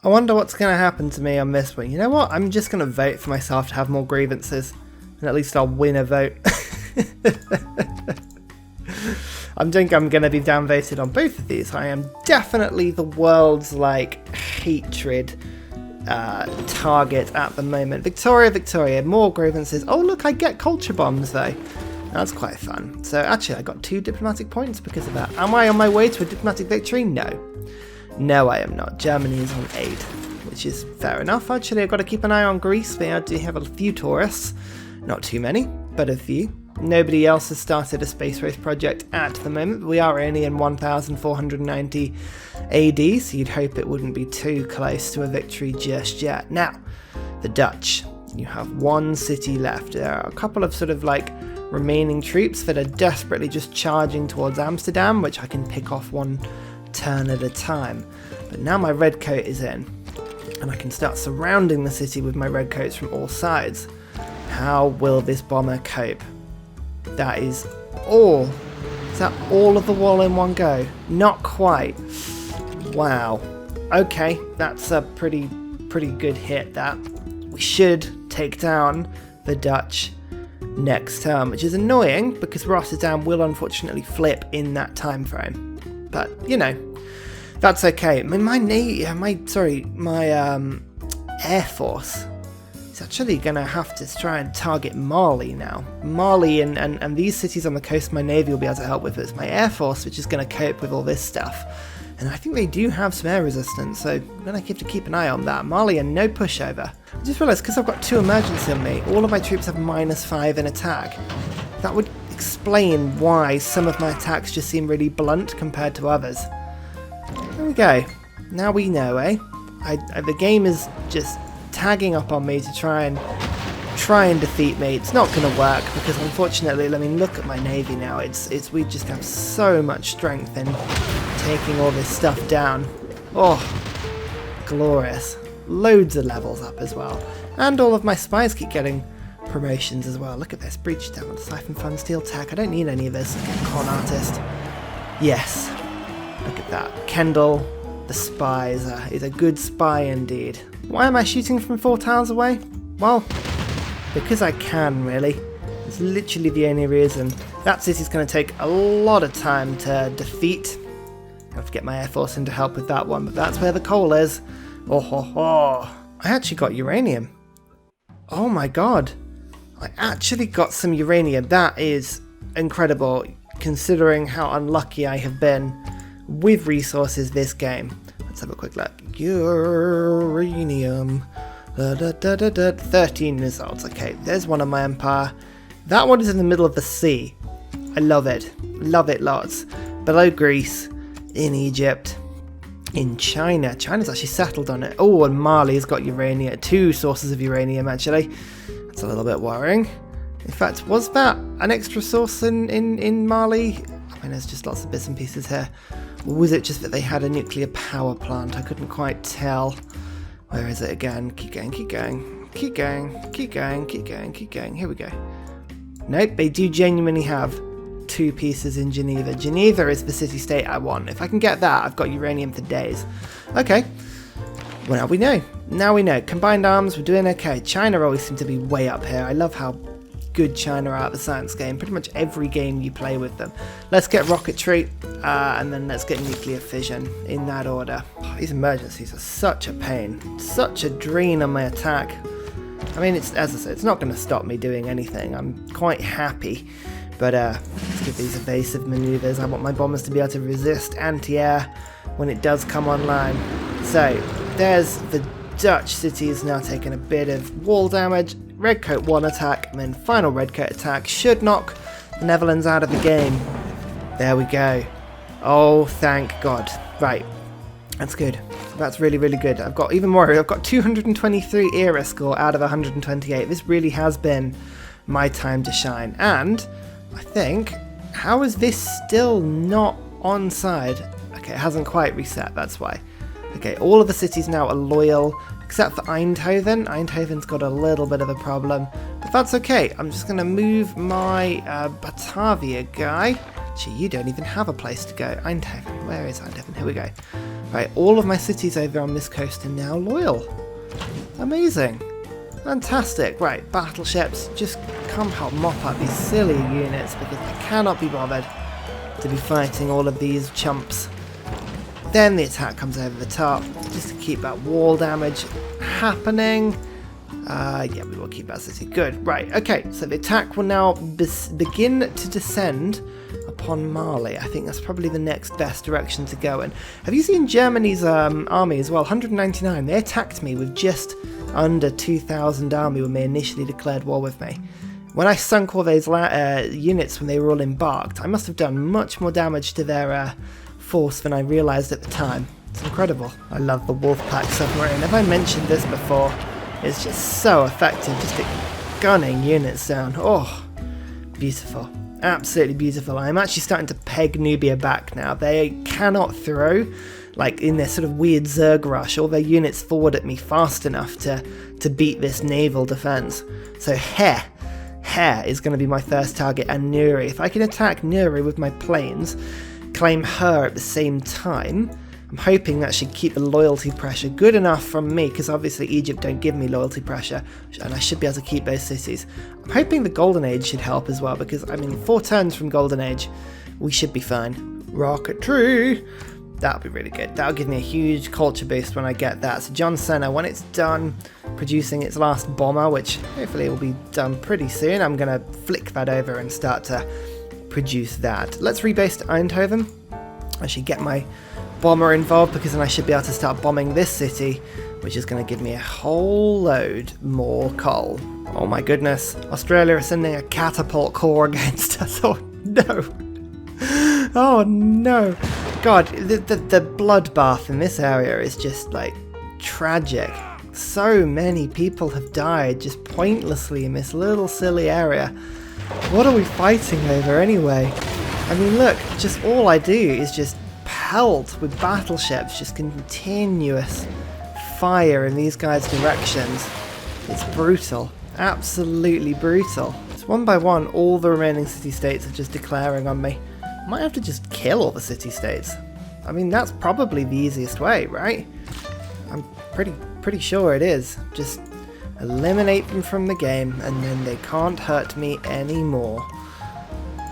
I wonder what's going to happen to me on this one. You know what? I'm just going to vote for myself to have more grievances. And at least I'll win a vote. I think I'm going to be downvoted on both of these. I am definitely the world's, hatred target at the moment. Victoria, more grievances. Oh, look, I get culture bombs, though. That's quite fun. So, actually, I got 2 diplomatic points because of that. Am I on my way to a diplomatic victory? No. No, I am not. Germany is on aid, which is fair enough. Actually, I've got to keep an eye on Greece. They do have a few tourists. Not too many, but a few. Nobody else has started a space race project at the moment. We are only in 1490 AD, so you'd hope it wouldn't be too close to a victory just yet. Now, the Dutch. You have 1 city left. There are a couple of remaining troops that are desperately just charging towards Amsterdam, which I can pick off 1 turn at a time. But now my red coat is in, and I can start surrounding the city with my red coats from all sides. How will this bomber cope? That is all. Is that all of the wall in one go? Not quite. Wow. Okay, that's a pretty good hit, that. We should take down the Dutch next turn, which is annoying because Rotterdam will unfortunately flip in that time frame. But, that's okay. My Air Force is actually going to have to try and target Mali now. Mali and these cities on the coast my Navy will be able to help with. It's my Air Force which is going to cope with all this stuff. And I think they do have some air resistance, so I'm going to have to keep an eye on that. Mali and no pushover. I just realised, because I've got 2 emergency on me, all of my troops have -5 in attack. That would explain why some of my attacks just seem really blunt compared to others. There we go. Now we know, eh? The game is just tagging up on me to try and defeat me. It's not going to work because unfortunately, look at my Navy now. We just have so much strength in taking all this stuff down. Oh, glorious. Loads of levels up as well. And all of my spies keep getting promotions as well. Look at this. Breach down, siphon fund, steel tech. I don't need any of this. Con artist. Yes. Look at that. Kendall, the spy, is a good spy indeed. Why am I shooting from 4 tiles away? Well, because I can, really. It's literally the only reason. That city's going to take a lot of time to defeat. I have to get my Air Force in to help with that one, but that's where the coal is. Oh ho ho! I actually got uranium. Oh my god. I actually got some uranium. That is incredible, considering how unlucky I have been with resources this game. Let's have a quick look. Uranium. 13 results. Okay, there's one on my empire. That one is in the middle of the sea. I love it. Love it lots. Below Greece, in Egypt, in China. China's actually settled on it. Oh, and Mali's got uranium. 2 sources of uranium, actually. That's a little bit worrying. In fact, was that an extra source in Mali? I mean, there's just lots of bits and pieces here. Or was it just that they had a nuclear power plant? I couldn't quite tell. Where is it again? Keep going, keep going. Keep going, keep going, keep going, keep going. Here we go. Nope, they do genuinely have 2 pieces in Geneva. Geneva is the city-state I want. If I can get that, I've got uranium for days. Okay. Well, now we know. Now we know. Combined arms, we're doing okay. China always seem to be way up here. I love how good China are at the science game. Pretty much every game you play with them. Let's get rocketry, and then let's get nuclear fission in that order. Oh, these emergencies are such a pain. Such a drain on my attack. I mean, as I said, it's not going to stop me doing anything. I'm quite happy. But let's give these evasive maneuvers. I want my bombers to be able to resist anti-air when it does come online. So, there's the Dutch cities now taking a bit of wall damage. Red coat 1 attack, and then final red coat attack should knock the Netherlands out of the game. There we go. Oh, thank God. Right. That's good. That's really, really good. I've got even more. I've got 223 era score out of 128. This really has been my time to shine. And I think, how is this still not on side? Okay, it hasn't quite reset, that's why. Okay, all of the cities now are loyal, except for Eindhoven. Eindhoven's got a little bit of a problem, but that's okay. I'm just going to move my Batavia guy. Gee, you don't even have a place to go. Eindhoven, where is Eindhoven? Here we go. Right, all of my cities over on this coast are now loyal. Amazing. Fantastic. Right, battleships, just come help mop up these silly units because I cannot be bothered to be fighting all of these chumps. Then the attack comes over the top, just to keep that wall damage happening. Yeah, we will keep that city. Good. Right, okay, so the attack will now begin to descend upon Mali. I think that's probably the next best direction to go in. Have you seen Germany's army as well? 199. They attacked me with just under 2,000 army when they initially declared war with me. When I sunk all those units when they were all embarked, I must have done much more damage to their force than I realised at the time. It's incredible. I love the Wolfpack submarine. Have I mentioned this before? It's just so effective, just gunning units down. Oh, beautiful. Absolutely beautiful. I'm actually starting to peg Nubia back now. They cannot throw, like in their sort of weird Zerg rush, all their units forward at me fast enough to beat this naval defense. So Heh is going to be my first target, and Nuri. If I can attack Nuri with my planes, claim her at the same time, I'm hoping that should keep the loyalty pressure good enough from me, because obviously Egypt don't give me loyalty pressure, and I should be able to keep those cities. I'm hoping the Golden Age should help as well, because, I mean, 4 turns from Golden Age, we should be fine. Rocketry! That'll be really good. That'll give me a huge culture boost when I get that. So John Cena, when it's done producing its last bomber, which hopefully will be done pretty soon, I'm going to flick that over and start to produce that. Let's rebase to Eindhoven. I should get my bomber involved, because then I should be able to start bombing this city, which is going to give me a whole load more coal. Oh my goodness, Australia is sending a catapult corps against us. Oh no. Oh no. God, the bloodbath in this area is just like tragic. So many people have died just pointlessly in this little silly area. What are we fighting over anyway? I mean, look, just all I do is just pelt with battleships, just continuous fire in these guys' directions. It's brutal, absolutely brutal. It's one by one, all the remaining city-states are just declaring on me. I might have to just kill all the city-states. I mean, that's probably the easiest way, right? I'm pretty sure it is. Just eliminate them from the game, and then they can't hurt me anymore.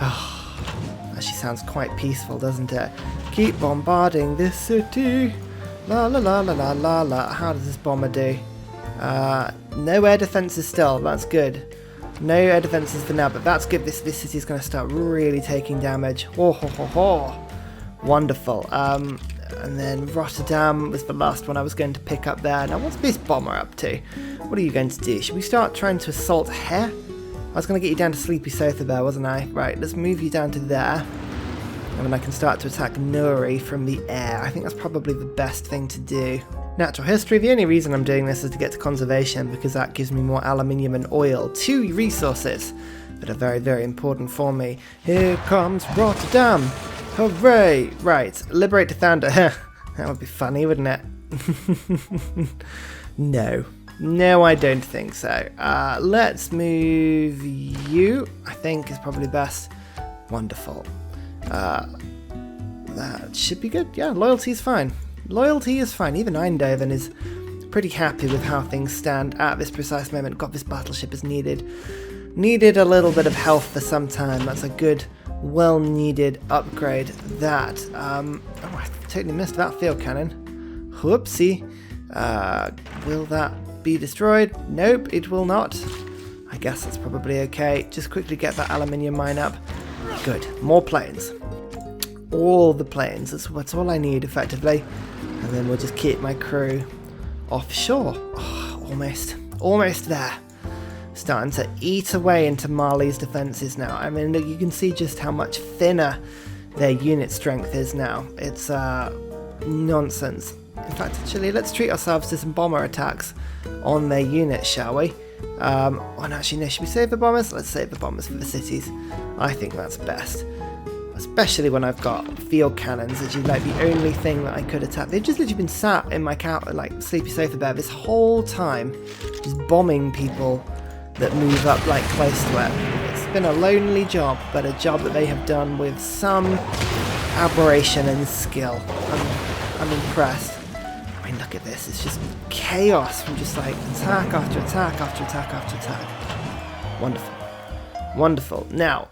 Oh, actually sounds quite peaceful, doesn't it? Keep bombarding this city. La la la la la la la. How does this bomber do? No air defenses still. That's good. No air defenses for now, but that's good. This city's going to start really taking damage. Oh ho ho ho. Wonderful. And then Rotterdam was the last one I was going to pick up there. Now, what's this bomber up to? What are you going to do? Should we start trying to assault Heh? I was going to get you down to Sleepy Sofa there, wasn't I? Right, let's move you down to there. And then I can start to attack Nuri from the air. I think that's probably the best thing to do. Natural history. The only reason I'm doing this is to get to conservation, because that gives me more aluminium and oil. 2 resources that are very, very important for me. Here comes Rotterdam. Hooray! Right, liberate the Thunder. That would be funny, wouldn't it? No. No, I don't think so. Let's move you, I think is probably best. Wonderful. That should be good. Yeah, loyalty is fine. Loyalty is fine. Even Eindhoven is pretty happy with how things stand at this precise moment. God, this battleship is needed. Needed a little bit of health for some time. That's a good, well-needed upgrade. That, oh, I totally missed that field cannon. Whoopsie. Will that be destroyed? Nope, it will not. I guess that's probably okay. Just quickly get that aluminium mine up. Good. More planes. All the planes. That's all I need, effectively. And then we'll just keep my crew offshore. Oh, almost there. Starting to eat away into Mali's defences now. I mean, you can see just how much thinner their unit strength is now. It's nonsense. In fact, actually, let's treat ourselves to some bomber attacks on their units, shall we? Oh, no, actually, no, should we save the bombers? Let's save the bombers for the cities. I think that's best. Especially when I've got field cannons, which is like the only thing that I could attack. They've just literally been sat in my like Sleepy Sofa Bear this whole time, just bombing people that move up like close to it. It's been a lonely job, but a job that they have done with some aberration and skill. I'm impressed. I mean, look at this. It's just chaos from just like attack after attack after attack after attack. Wonderful. Wonderful. Now,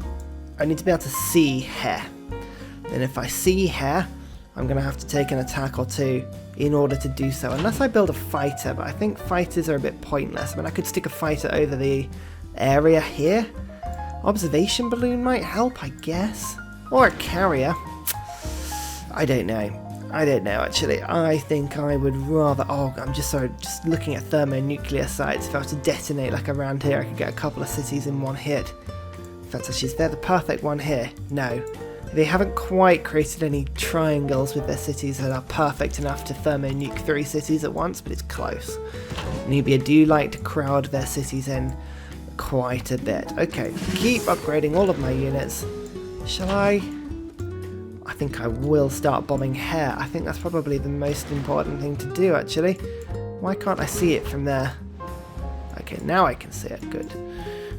I need to be able to see here. And if I see here, I'm going to have to take an attack or two in order to do so. Unless I build a fighter, but I think fighters are a bit pointless. I mean, I could stick a fighter over the area here. Observation balloon might help, I guess. Or a carrier. I don't know. I don't know, actually. I think I would rather... Oh, I'm just looking at thermonuclear sites. If I were to detonate like around here, I could get a couple of cities in one hit. In fact, actually, is there the perfect one here? No. They haven't quite created any triangles with their cities that are perfect enough to thermonuke 3 cities at once, but it's close. Nubia do like to crowd their cities in quite a bit. Okay, keep upgrading all of my units. Shall I? I think I will start bombing here. I think that's probably the most important thing to do, actually. Why can't I see it from there? Okay, now I can see it. Good.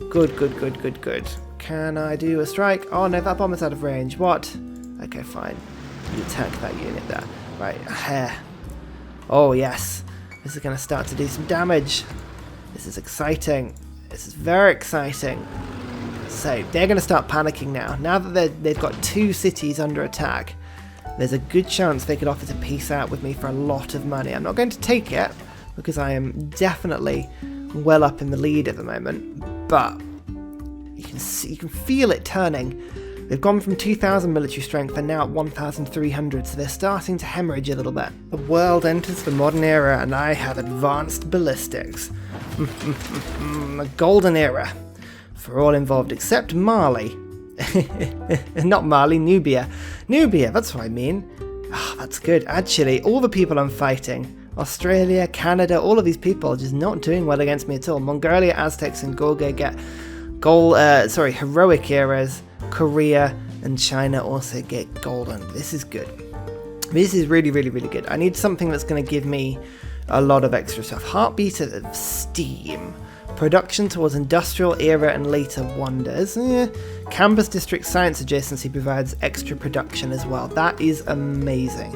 Good, good, good, good, good. Can I do a strike? Oh no, that bomb is out of range. What? Okay, fine. You attack that unit there. Right, here. Oh yes. This is going to start to do some damage. This is exciting. This is very exciting. So, they're going to start panicking now. Now that they've got 2 cities under attack, there's a good chance they could offer to peace out with me for a lot of money. I'm not going to take it, because I am definitely well up in the lead at the moment. But you can feel it turning. They've gone from 2,000 military strength and now at 1,300, so they're starting to hemorrhage a little bit. The world enters the modern era and I have advanced ballistics. A golden era for all involved except Mali. Not Mali, Nubia. Nubia, that's what I mean. Oh, that's good. Actually, all the people I'm fighting, Australia, Canada, all of these people are just not doing well against me at all. Mongolia, Aztecs and Gorge get heroic eras. Korea and China also get golden. This is good. This is really, really, really good. I need something that's going to give me a lot of extra stuff. Heartbeat of steam. Production towards industrial era and later wonders. Campus district science adjacency provides extra production as well. That is amazing.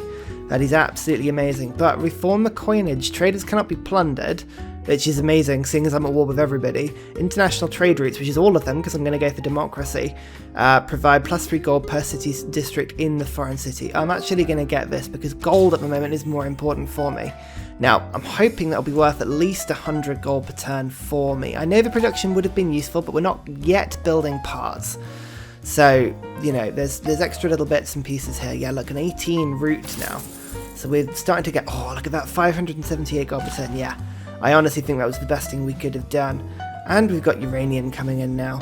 That is absolutely amazing. But reform the coinage. Traders cannot be plundered, which is amazing, seeing as I'm at war with everybody. International trade routes, which is all of them, because I'm going to go for democracy, provide +3 gold per city district in the foreign city. I'm actually going to get this, because gold at the moment is more important for me. Now, I'm hoping that'll be worth at least 100 gold per turn for me. I know the production would have been useful, but we're not yet building parts. So, you know, there's extra little bits and pieces here. Yeah, look, an 18 route now. So we're starting to get, oh, look at that, 578 gold per turn, yeah. I honestly think that was the best thing we could have done. And we've got uranium coming in now.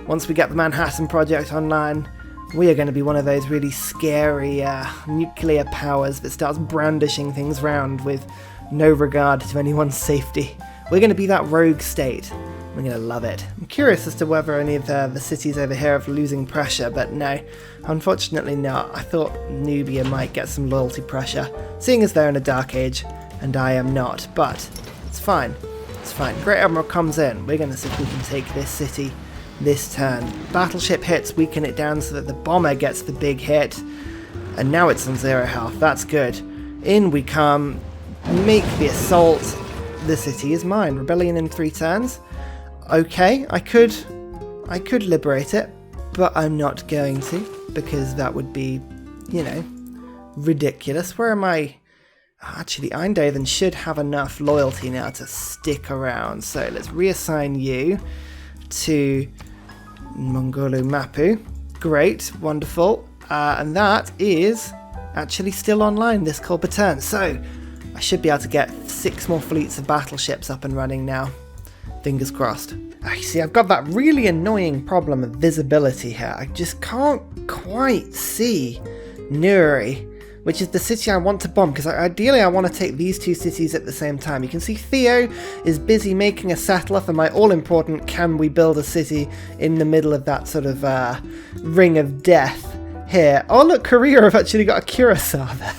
Once we get the Manhattan Project online, we are going to be one of those really scary nuclear powers that starts brandishing things round with no regard to anyone's safety. We're going to be that rogue state. We're going to love it. I'm curious as to whether any of the cities over here are losing pressure, but no, unfortunately not. I thought Nubia might get some loyalty pressure, seeing as they're in a dark age, and I am not, but it's fine. It's fine. Great Admiral comes in. We're going to see if we can take this city this turn. Battleship hits, weaken it down so that the bomber gets the big hit, and now it's on 0 health. That's good. In we come. Make the assault. The city is mine. Rebellion in 3 turns. Okay, I could liberate it, but I'm not going to, because that would be, you know, ridiculous. Where am I? Actually, Eindhoven should have enough loyalty now to stick around. So let's reassign you to Mongolu Mapu. Great, wonderful. And that is actually still online, this gold per turn. So I should be able to get 6 more fleets of battleships up and running now. Fingers crossed. See, I've got that really annoying problem of visibility here. I just can't quite see Nuri, which is the city I want to bomb, because ideally I want to take these 2 cities at the same time. You can see Theo is busy making a settler for my all-important can we build a city in the middle of that sort of ring of death here. Oh look, Korea have actually got a Curacao there.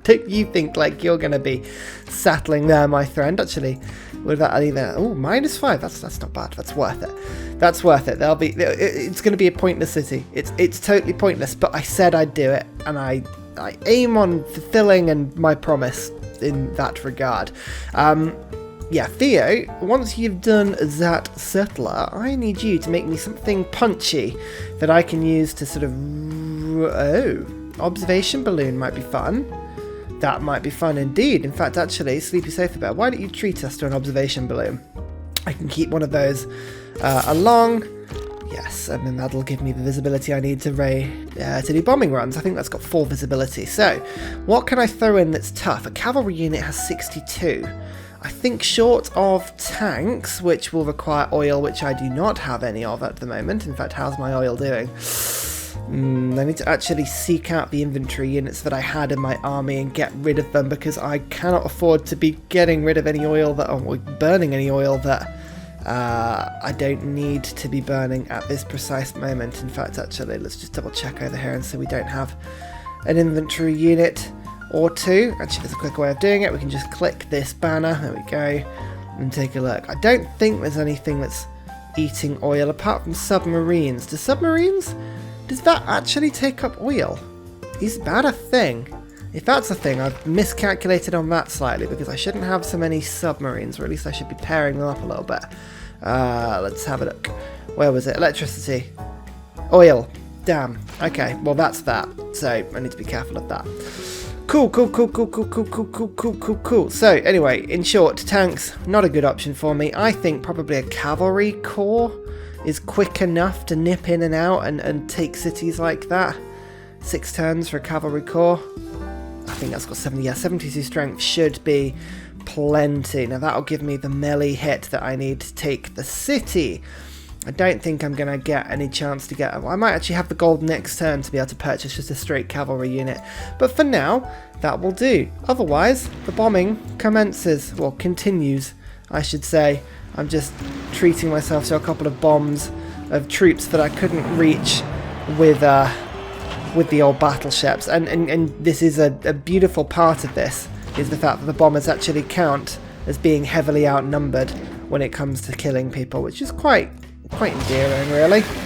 Don't you think like you're going to be settling there, my friend? Actually, Would that either? Oh, -5. That's not bad. That's worth it. That's worth it. It's going to be a pointless city. It's totally pointless. But I said I'd do it, and I aim on fulfilling and my promise in that regard. Yeah, Theo, once you've done that settler, I need you to make me something punchy that I can use to sort of... Oh, observation balloon might be fun. That might be fun indeed. In fact, actually, Sleepy Sofa Bear, why don't you treat us to an observation balloon? I can keep one of those along. Yes, and then that'll give me the visibility I need to do bombing runs. I think that's got 4 visibility. So, what can I throw in that's tough? A cavalry unit has 62. I think short of tanks, which will require oil, which I do not have any of at the moment. In fact, how's my oil doing? I need to actually seek out the infantry units that I had in my army and get rid of them, because I cannot afford to be getting rid of any oil that, or burning any oil that I don't need to be burning at this precise moment. In fact, actually, let's just double check over here and see we don't have an infantry unit or 2. Actually, there's a quicker way of doing it. We can just click this banner, there we go, and take a look. I don't think there's anything that's eating oil apart from submarines. Does that actually take up oil? Is that a thing? If that's a thing, I've miscalculated on that slightly, because I shouldn't have so many submarines, or at least I should be pairing them up a little bit. Let's have a look. Where was it? Electricity. Oil. Damn. Okay, well that's that. So I need to be careful of that. Cool. So anyway, in short, tanks, not a good option for me. I think probably a cavalry corps is quick enough to nip in and out and take cities like that. 6 turns for a cavalry corps. I think that's got 72 strength should be plenty. Now that'll give me the melee hit that I need to take the city. I don't think I'm going to get any chance to get... Well, I might actually have the gold next turn to be able to purchase just a straight cavalry unit. But for now, that will do. Otherwise, the bombing commences. Well, continues, I should say. I'm just treating myself to a couple of bombs of troops that I couldn't reach with the old battleships. And this is a beautiful part of this, is the fact that the bombers actually count as being heavily outnumbered when it comes to killing people, which is quite endearing, really.